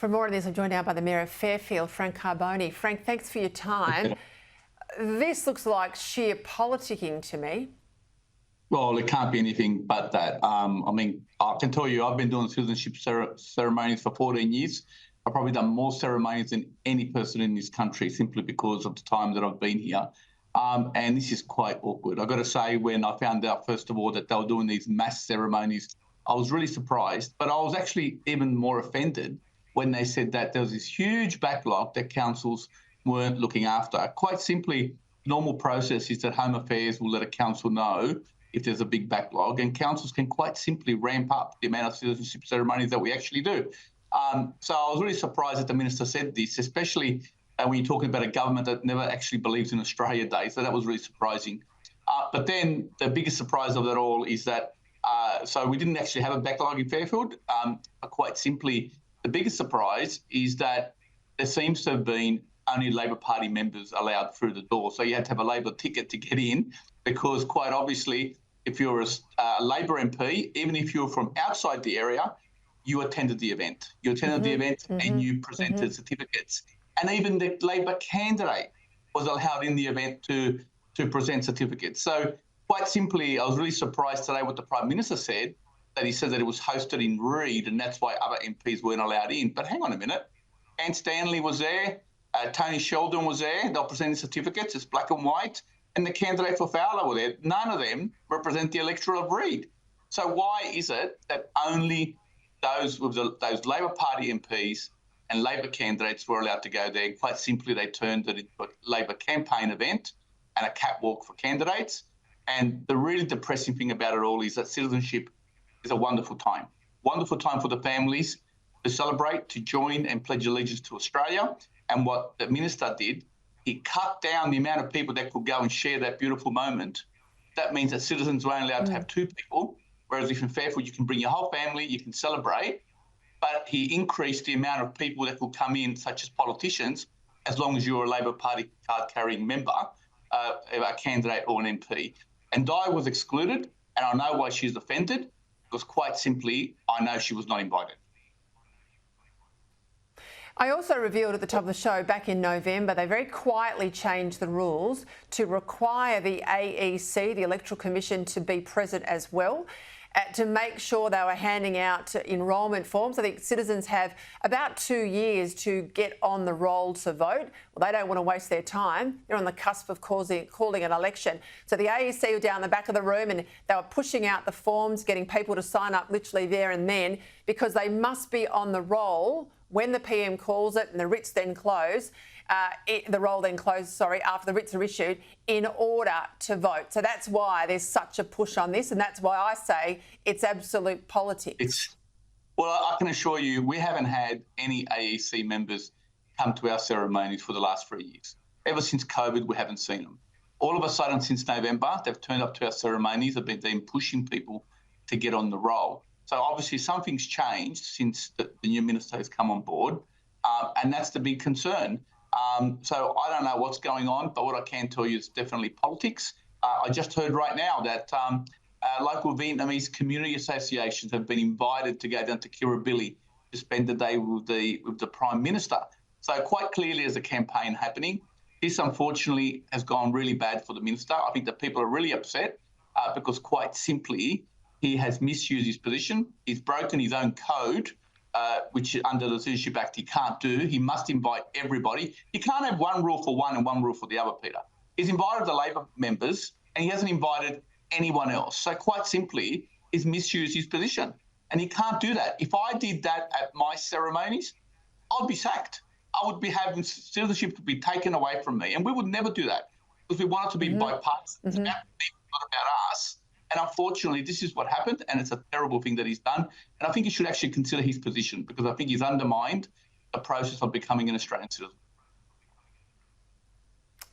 For more on this, I'm joined now by the Mayor of Fairfield, Frank Carbone. Frank, thanks for your time. This looks like sheer politicking to me. Well, it can't be anything but that. I can tell you, I've been doing citizenship ceremonies for 14 years. I've probably done more ceremonies than any person in this country simply because of the time that I've been here. And this is quite awkward. I've got to say, when I found out, first of all, that they were doing these mass ceremonies, I was really surprised. But I was actually even more offended when they said that there was this huge backlog that councils weren't looking after. Quite simply, normal process is that Home Affairs will let a council know if there's a big backlog, and councils can quite simply ramp up the amount of citizenship ceremonies that we actually do. So I was really surprised that the Minister said this, especially when you're talking about a government that never actually believes in Australia Day. So that was really surprising. But then the biggest surprise of that all is that, so we didn't actually have a backlog in Fairfield. Quite simply, the biggest surprise is that there seems to have been only Labor Party members allowed through the door. So you had to have a Labor ticket to get in, because quite obviously, if you're a Labor MP, even if you're from outside the area, you attended the event. You attended the event and you presented certificates. And even the Labor candidate was allowed in the event to present certificates. So quite simply, I was really surprised today what the Prime Minister said, that he said that it was hosted in Reed and that's why other MPs weren't allowed in. But hang on a minute. Anne Stanley was there. Tony Sheldon was there. They were presenting certificates. It's black and white. And the candidate for Fowler were there. None of them represent the electorate of Reed. So why is it that only those Labor Party MPs and Labor candidates were allowed to go there? Quite simply, they turned it into a Labor campaign event and a catwalk for candidates. And the really depressing thing about it all is that citizenship is a wonderful time for the families to celebrate, to join and pledge allegiance to Australia. And what the Minister did, he cut down the amount of people that could go and share that beautiful moment. That means that citizens were only allowed to have two people, whereas if in Fairfield you can bring your whole family, you can celebrate. But he increased the amount of people that could come in, such as politicians, as long as you're a Labor Party card-carrying member, a candidate or an MP. And Dai was excluded, and I know why she's offended, because quite simply, I know she was not invited. I also revealed at the top of the show back in November, they very quietly changed the rules to require the AEC, the Electoral Commission, to be present as well, to make sure they were handing out enrolment forms. I think citizens have about 2 years to get on the roll to vote. Well, they don't want to waste their time. They're on the cusp of calling an election. So the AEC were down the back of the room and they were pushing out the forms, getting people to sign up literally there and then, because they must be on the roll when the PM calls it and the writs then close, the roll then closes, after the writs are issued, in order to vote. So that's why there's such a push on this, and that's why I say it's absolute politics. Well, I can assure you, we haven't had any AEC members come to our ceremonies for the last 3 years. Ever since COVID, we haven't seen them. All of a sudden, since November, they've turned up to our ceremonies, have been pushing people to get on the roll. So obviously something's changed since the new minister has come on board, and that's the big concern. So I don't know what's going on, but what I can tell you is definitely politics. I just heard right now that local Vietnamese community associations have been invited to go down to Kirribilli to spend the day with the Prime Minister. So quite clearly there's a campaign happening. This unfortunately has gone really bad for the Minister. I think that people are really upset because quite simply, he has misused his position. He's broken his own code, which under the Citizenship Act he can't do. He must invite everybody. You can't have one rule for one and one rule for the other, Peter. He's invited the Labor members and he hasn't invited anyone else. So quite simply, he's misused his position. And he can't do that. If I did that at my ceremonies, I'd be sacked. I would be having citizenship to be taken away from me. And we would never do that because we want it to be bipartisan. It's about people, not about us. And unfortunately, this is what happened, and it's a terrible thing that he's done. And I think he should actually consider his position, because I think he's undermined the process of becoming an Australian citizen.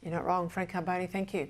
You're not wrong, Frank Carbone. Thank you.